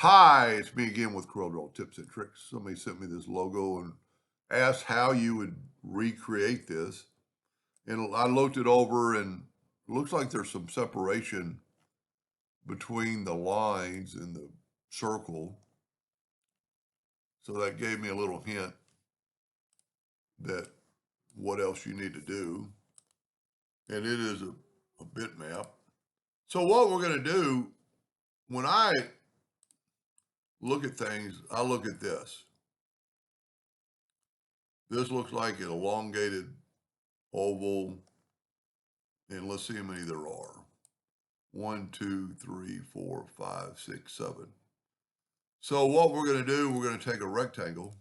Hi, it's me again with Corel Tips and Tricks. Somebody sent me this logo and asked how you would recreate this. And I looked it over and it looks like there's some separation between the lines in the circle. So that gave me a little hint that what else you need to do. And it is a bitmap. So what we're going to do, when I look at things, I look at this. This looks like an elongated oval, and let's see how many there are. 1, 2, 3, 4, 5, 6, 7. So what we're going to do, we're going to take a rectangle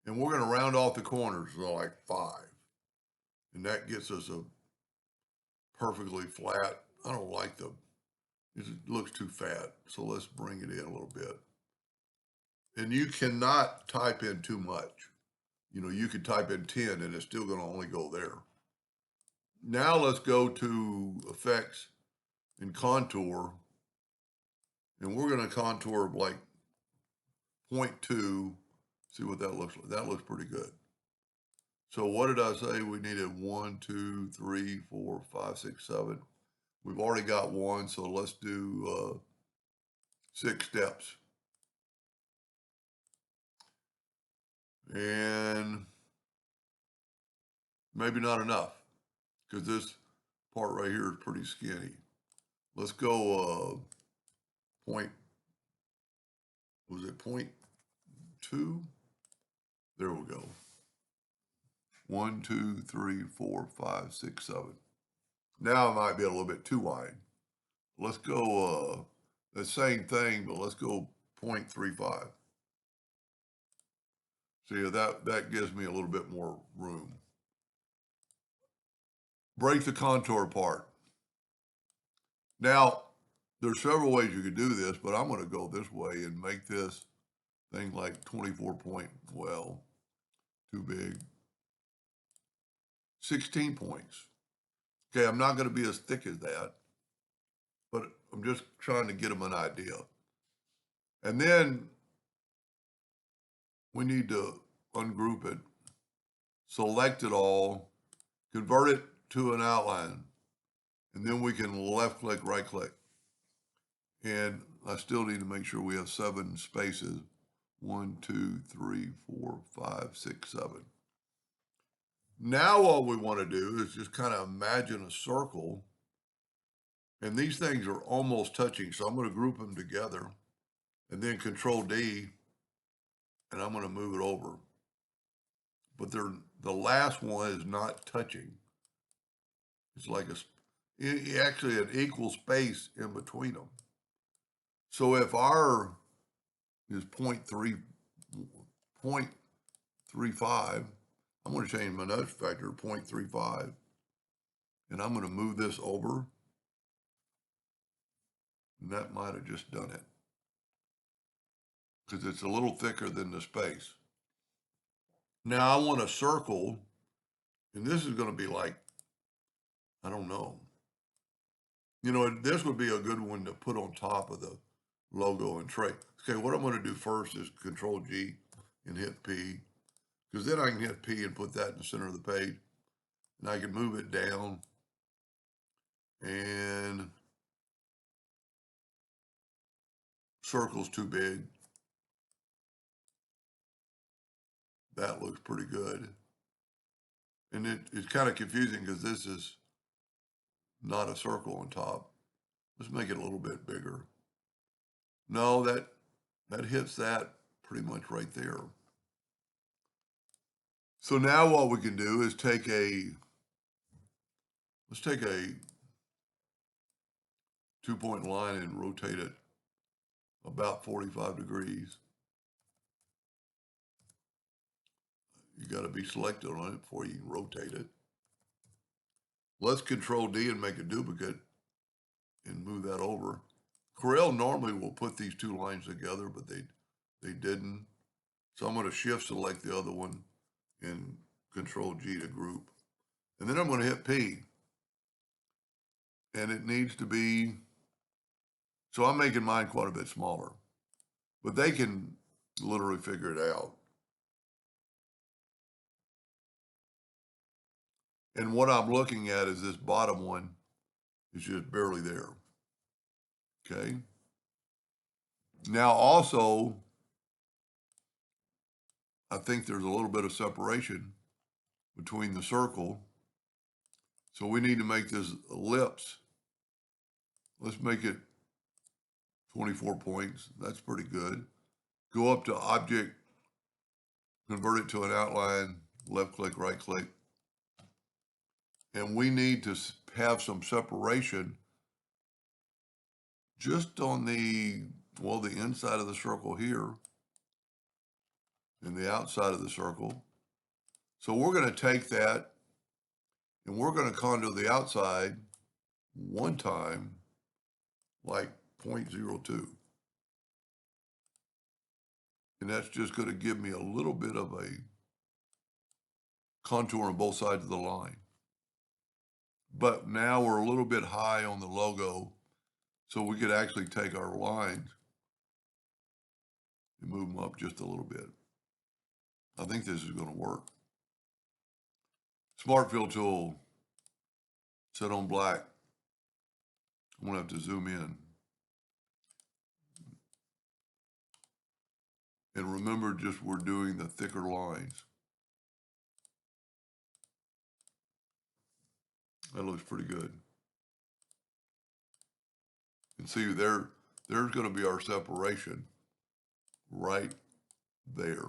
and we're going to round off the corners, so like 5. And that gets us a perfectly flat. I don't like it looks too fat. So let's bring it in a little bit. And you cannot type in too much. You know, you could type in 10 and it's still going to only go there. Now let's go to effects and contour. And we're going to contour like 0.2. See what that looks like. That looks pretty good. So what did I say? We needed 1, 2, 3, 4, 5, 6, 7. We've already got one, so let's do 6 steps. And maybe not enough because this part right here is pretty skinny. Let's go was it 0.2? There we go. 1, 2, 3, 4, 5, 6, 7. Now it might be a little bit too wide. Let's go the same thing, but let's go 0.35. See, that gives me a little bit more room. Break the contour apart. Now, there's several ways you could do this, but I'm going to go this way and make this thing like 24 point, well, too big. 16 points. Okay, I'm not going to be as thick as that, but I'm just trying to get them an idea. And then we need to ungroup it, select it all, convert it to an outline, and then we can left click, right click. And I still need to make sure we have 7 spaces. 1, 2, 3, 4, 5, 6, 7. Now all we want to do is just kind of imagine a circle. And these things are almost touching. So I'm going to group them together and then Control D, and I'm going to move it over. But the last one is not touching. It's like actually an equal space in between them. So if R is 0.35, I'm going to change my nudge factor to 0.35, and I'm going to move this over, and that might have just done it because it's a little thicker than the space. Now I want a circle, and this is going to be like, I don't know. You know, this would be a good one to put on top of the logo and tray. Okay, what I'm going to do first is Control G and hit P, because then I can hit P and put that in the center of the page, and I can move it down, and circle's too big. That looks pretty good. And it's kind of confusing because this is not a circle on top. Let's make it a little bit bigger. No, that hits that pretty much right there. So now what we can do is let's take a 2-point line and rotate it about 45 degrees. You got to be selected on it before you can rotate it. Let's Control D and make a duplicate and move that over. Corel normally will put these 2 lines together, but they didn't. So I'm going to shift select the other one and Control G to group. And then I'm going to hit P. And it needs to be So I'm making mine quite a bit smaller, but they can literally figure it out. And what I'm looking at is this bottom one is just barely there. Okay. Now also, I think there's a little bit of separation between the circle. So we need to make this ellipse. Let's make it 24 points. That's pretty good. Go up to object, convert it to an outline, left click, right click. And we need to have some separation just on the inside of the circle here and the outside of the circle. So we're going to take that and we're going to contour the outside one time, like 0.02. And that's just going to give me a little bit of a contour on both sides of the line. But now we're a little bit high on the logo, so we could actually take our lines and move them up just a little bit. I think this is going to work. Smart Fill tool, set on black. I'm going to have to zoom in. And remember, just we're doing the thicker lines. That looks pretty good. And see, there's going to be our separation right there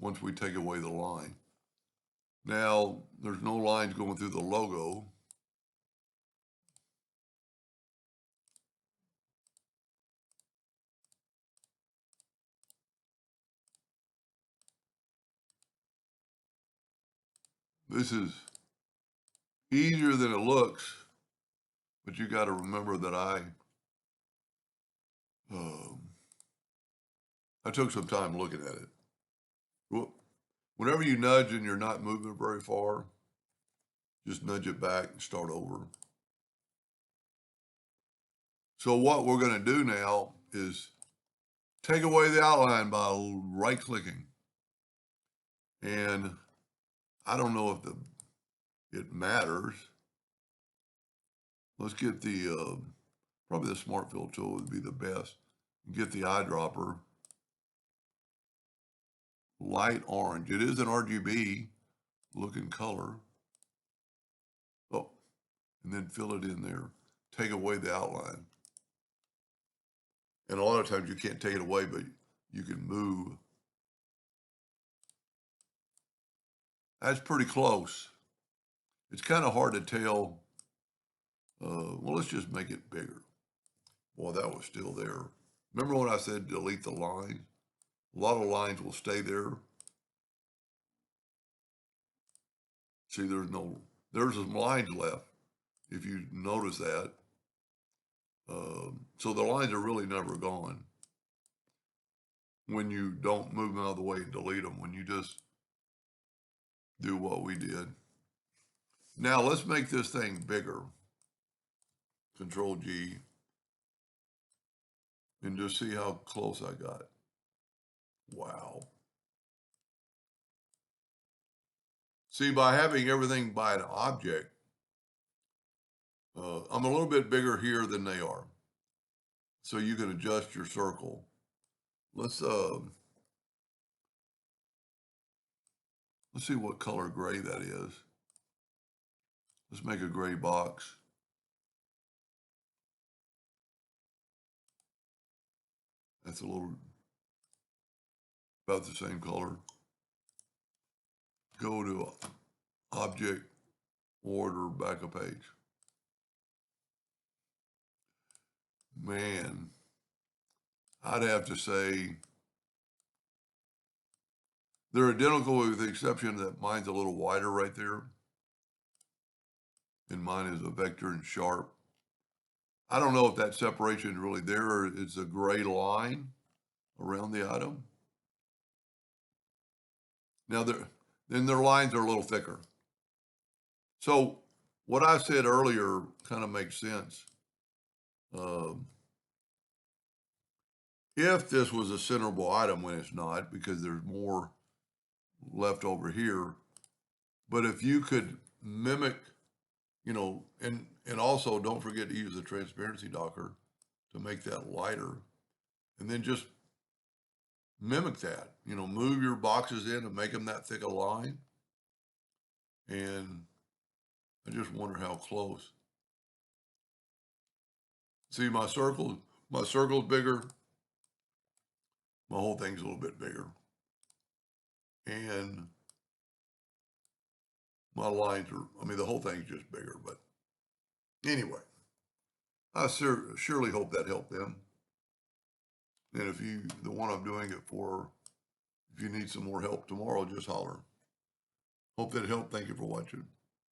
once we take away the line. Now, there's no lines going through the logo. This is easier than it looks, but you got to remember that I took some time looking at it. Whenever you nudge and you're not moving very far, just nudge it back and start over. So what we're going to do now is take away the outline by right-clicking. And I don't know if it matters. Let's get probably the Smart Fill tool would be the best. Get the eyedropper. Light orange. It is an RGB looking color. Oh, and then fill it in there. Take away the outline. And a lot of times you can't take it away, but you can move. That's pretty close. It's kind of hard to tell. Well, let's just make it bigger. Boy, that was still there. Remember when I said delete the lines? A lot of lines will stay there. See, there's some lines left, if you notice that. So the lines are really never gone when you don't move them out of the way and delete them, when you just do what we did. Now let's make this thing bigger. Control G. And just see how close I got. Wow. See, by having everything by an object, I'm a little bit bigger here than they are. So you can adjust your circle. Let's see what color gray that is. Let's make a gray box. That's a little about the same color. Go to object, order, back a page. Man, I'd have to say they're identical with the exception that mine's a little wider right there. And mine is a vector and sharp. I don't know if that separation is really there or it's a gray line around the item. Now then their lines are a little thicker. So what I said earlier kind of makes sense. if this was a centerable item when it's not, because there's more left over here. But if you could mimic, and also don't forget to use the transparency docker to make that lighter, and then just mimic that, move your boxes in and make them that thick a line. And I just wonder how close. See, my circle's bigger. My whole thing's a little bit bigger. And my lines the whole thing's just bigger. But anyway, I surely hope that helped them. And if the one I'm doing it for, if you need some more help tomorrow, just holler. Hope that helped. Thank you for watching.